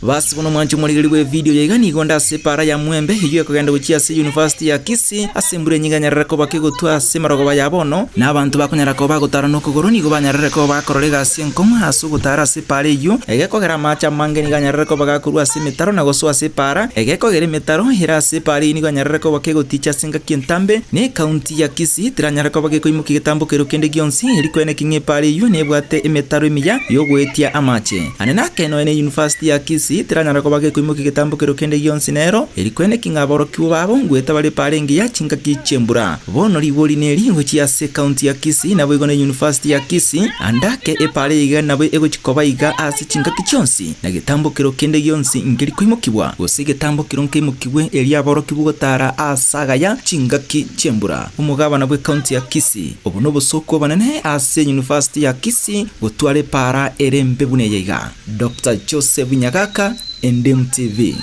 Basi buno mwanju muligiriwe video yegani gonda separa ya mwembe hiyo kugenda gukia se University ya Kisii asembure nyinganya ko bakigutwa se marogo bayabono n'abantu bakunyara ko bagutara no kugoro nigo banyarere ko bakororega se nkoma asu gutara separa iyo egekogera macha mangeni ganyarere ko bagakurwa se metaro na goswa separa egekogera metaro hira separa ni ganyarere ko bakiguticha singa kintambe ne county ya Kisii tiranyara ko bagikoimuka gitambo kero kende gionsi iri kwene kinge pare iyo nebwate emetaro imiya yo gwetia amache anena keno ene University ya Kisii tiranyara ko bagikoimuka gitambo kero kende gionsi nero iri kwene kingaboro kiubabo ngweta bali pare ngiya chinga kichembura bono liboli neri ngochi ya se county ya Kisii nabo igone University ya Kisii andake epare iga nabo ego chikoba iga ase chinga kichonsi na gitambo kero kende gionsi ngiri kwimukibwa gosige tambo kironke mukibwe eri aboro kibugotara asagaya chinga kichembura umugaba nabwe county ya Kisii obuno bosoko banene ase University ya Kisii gutware para erembe buneyega Dr. Joseph Nyagaka, NDM TV.